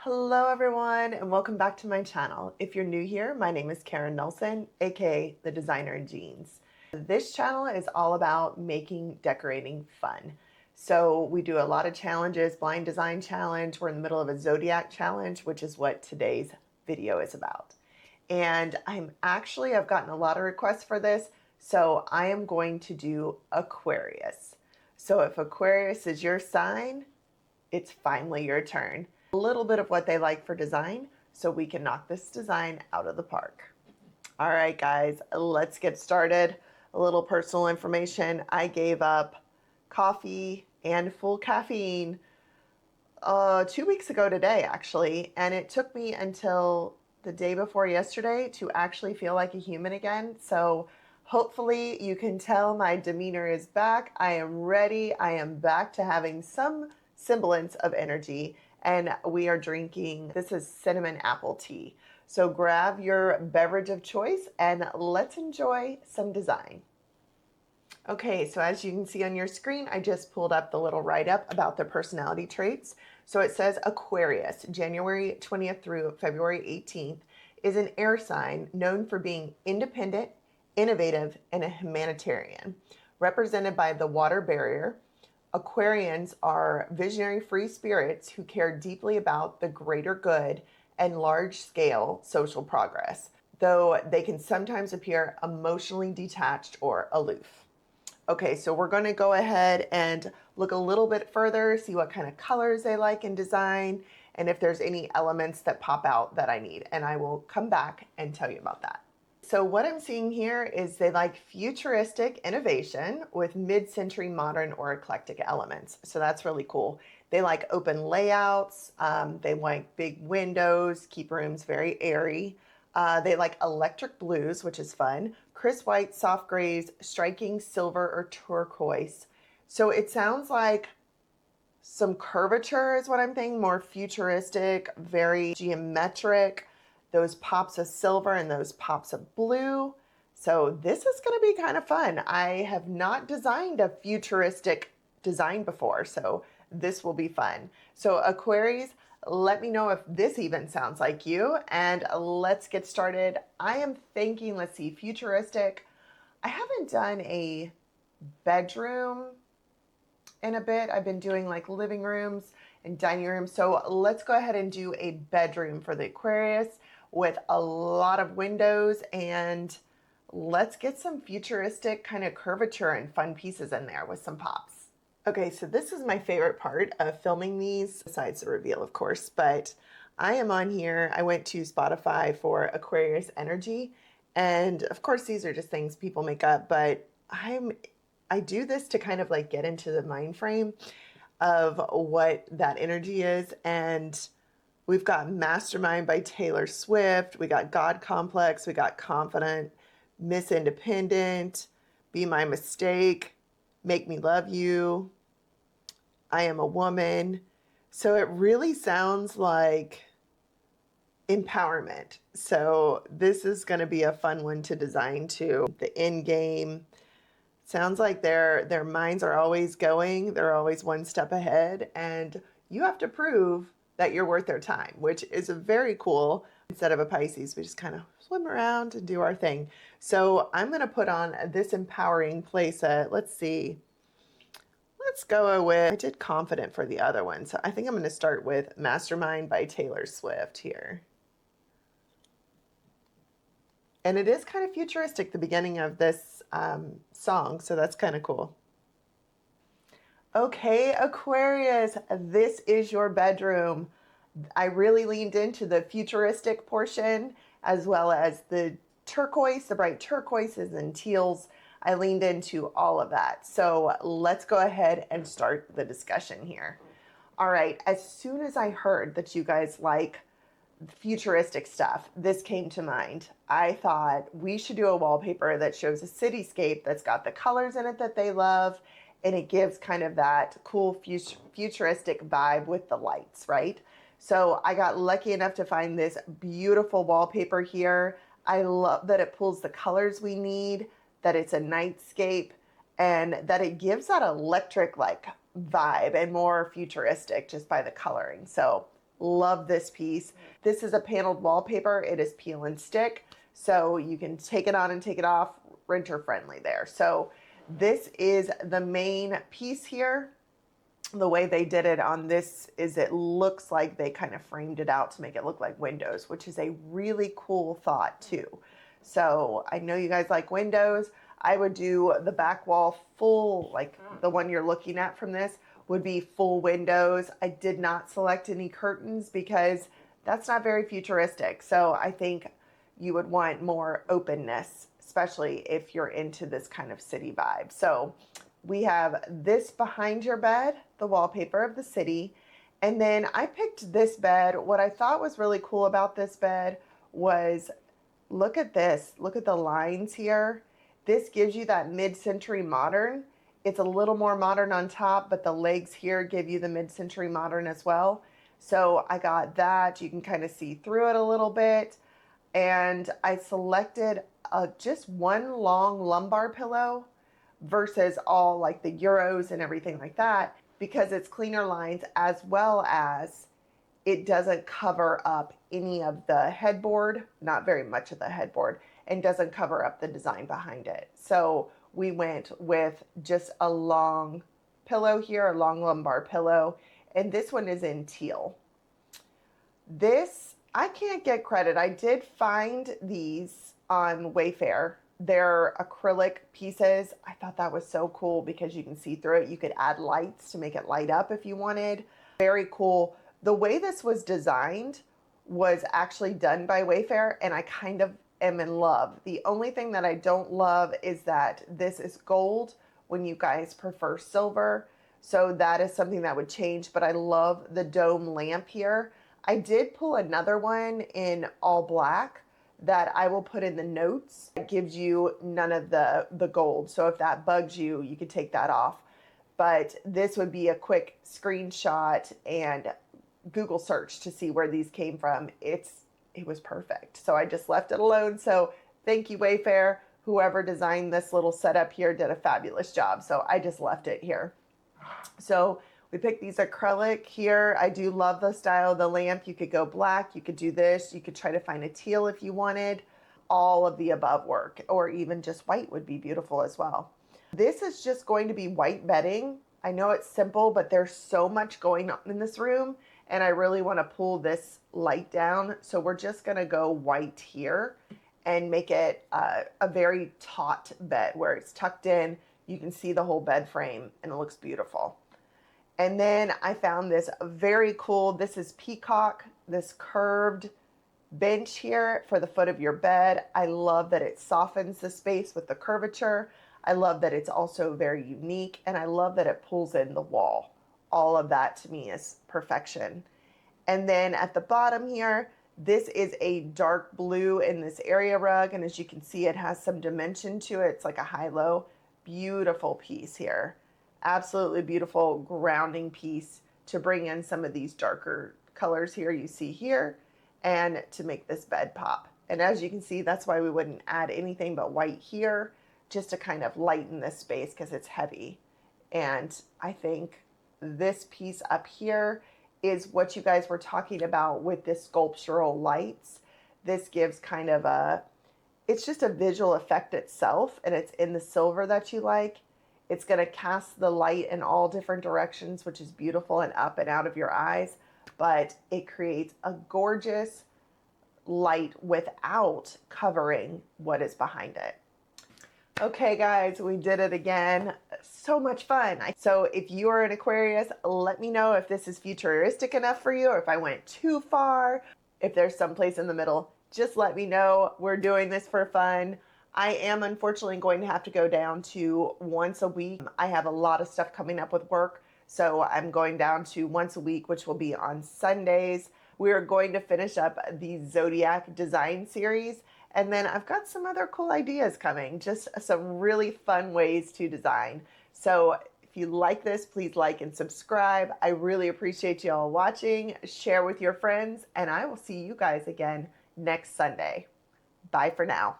Hello everyone and welcome back to my channel. If you're new here, my name is Karen Nelson, aka the Designer in Jeans. This channel is all about making decorating fun. So we do a lot of challenges, blind design challenge. We're in the middle of a Zodiac challenge, which is what today's video is about. And I've gotten a lot of requests for this, so I am going to do Aquarius. So if Aquarius is your sign, it's finally your turn. A little bit of what they like for design so we can knock this design out of the park. All right, guys, let's get started. A little personal information. I gave up coffee and full caffeine 2 weeks ago today, actually, and it took me until the day before yesterday to actually feel like a human again. So hopefully you can tell my demeanor is back. I am ready. I am back to having some semblance of energy. And we are drinking, this is cinnamon apple tea. So grab your beverage of choice and let's enjoy some design. Okay, so as you can see on your screen, I just pulled up the little write-up about their personality traits. So it says Aquarius, January 20th through February 18th, is an air sign known for being independent, innovative, and a humanitarian. Represented by the water barrier, Aquarians are visionary free spirits who care deeply about the greater good and large-scale social progress, though they can sometimes appear emotionally detached or aloof. Okay, so we're going to go ahead and look a little bit further, see what kind of colors they like in design, and if there's any elements that pop out that I need, and I will come back and tell you about that. So what I'm seeing here is they like futuristic innovation with mid-century modern or eclectic elements. So that's really cool. They like open layouts. They like big windows, keep rooms very airy. They like electric blues, which is fun. Crisp white, soft grays, striking silver or turquoise. So it sounds like some curvature is what I'm thinking, more futuristic, very geometric. Those pops of silver and those pops of blue. So this is going to be kind of fun. I have not designed a futuristic design before, so this will be fun. So Aquarius, let me know if this even sounds like you, and let's get started. I am thinking, let's see, futuristic. I haven't done a bedroom in a bit. I've been doing like living rooms and dining rooms. So let's go ahead and do a bedroom for the Aquarius with a lot of windows, and let's get some futuristic kind of curvature and fun pieces in there with some pops. Okay, so this is my favorite part of filming these, besides the reveal, of course, but I am on here. I went to Spotify for Aquarius Energy, and of course, these are just things people make up, but I do this to kind of like get into the mind frame of what that energy is. And we've got Mastermind by Taylor Swift. We got God Complex. We got Confident, Miss Independent, Be My Mistake, Make Me Love You, I Am a Woman. So it really sounds like empowerment. So this is going to be a fun one to design too. The end game. Sounds like their minds are always going. They're always one step ahead. And you have to prove that you're worth their time, which is very cool. Instead of a Pisces, we just kind of swim around and do our thing. So I'm going to put on this empowering playset. Let's see. Let's go with, I did Confident for the other one. So I think I'm going to start with Mastermind by Taylor Swift here. And it is kind of futuristic, the beginning of this song, so that's kind of cool. Okay, Aquarius, this is your bedroom. I really leaned into the futuristic portion as well as the turquoise, the bright turquoises and teals. I leaned into all of that. So let's go ahead and start the discussion here. All right, as soon as I heard that you guys like futuristic stuff, this came to mind. I thought we should do a wallpaper that shows a cityscape that's got the colors in it that they love, and it gives kind of that cool futuristic vibe with the lights, right? So I got lucky enough to find this beautiful wallpaper here. I love that it pulls the colors we need, that it's a nightscape, and that it gives that electric like vibe and more futuristic just by the coloring. So Love this piece. This is a paneled wallpaper. It is peel and stick, so you can take it on and take it off, renter friendly there. So this is the main piece here. The way they did it on this is it looks like they kind of framed it out to make it look like windows, which is a really cool thought too. So I know you guys like windows. I would do the back wall full, like the one you're looking at from this would be full windows. I did not select any curtains because that's not very futuristic. So I think you would want more openness, especially if you're into this kind of city vibe. So we have this behind your bed, the wallpaper of the city. And then I picked this bed. What I thought was really cool about this bed was, look at this. Look at the lines here. This gives you that mid-century modern. It's a little more modern on top, but the legs here give you the mid-century modern as well. So I got that. You can kind of see through it a little bit. And I selected just one long lumbar pillow versus all like the Euros and everything like that, because it's cleaner lines, as well as it doesn't cover up any of the headboard, not very much of the headboard, and doesn't cover up the design behind it. So we went with just a long pillow here, a long lumbar pillow, and this one is in teal. This, I can't get credit. I did find these on Wayfair. They're acrylic pieces. I thought that was so cool because you can see through it. You could add lights to make it light up if you wanted. Very cool. The way this was designed was actually done by Wayfair, and I kind of am in love. The only thing that I don't love is that this is gold when you guys prefer silver. So that is something that would change, but I love the dome lamp here. I did pull another one in all black that I will put in the notes. It gives you none of the gold. So if that bugs you, you could take that off. But this would be a quick screenshot and Google search to see where these came from. It was perfect. So I just left it alone. So thank you, Wayfair. Whoever designed this little setup here did a fabulous job. So I just left it here. So we picked these acrylic here. I do love the style of the lamp. You could go black, you could do this, you could try to find a teal if you wanted. All of the above work, or even just white would be beautiful as well. This is just going to be white bedding. I know it's simple, but there's so much going on in this room, and I really want to pull this light down. So we're just gonna go white here and make it a very taut bed where it's tucked in. You can see the whole bed frame and it looks beautiful. And then I found this very cool, this is Peacock, this curved bench here for the foot of your bed. I love that it softens the space with the curvature. I love that it's also very unique, and I love that it pulls in the wall. All of that to me is perfection. And then at the bottom here, this is a dark blue in this area rug, and as you can see, it has some dimension to it. It's like a high-low. Beautiful piece here. Absolutely beautiful grounding piece to bring in some of these darker colors here you see here, and to make this bed pop. And as you can see, that's why we wouldn't add anything but white here, just to kind of lighten this space because it's heavy. And I think this piece up here is what you guys were talking about with this sculptural lights. This gives kind of a, it's just a visual effect itself, and it's in the silver that you like. It's going to cast the light in all different directions, which is beautiful, and up and out of your eyes, but it creates a gorgeous light without covering what is behind it. Okay guys, we did it again. So much fun. So if you are an Aquarius, let me know if this is futuristic enough for you, or if I went too far. If there's someplace in the middle, just let me know. We're doing this for fun. I am unfortunately going to have to go down to once a week. I have a lot of stuff coming up with work, so I'm going down to once a week, which will be on Sundays. We are going to finish up the Zodiac Design Series, and then I've got some other cool ideas coming, just some really fun ways to design. So if you like this, please like and subscribe. I really appreciate you all watching. Share with your friends, and I will see you guys again next Sunday. Bye for now.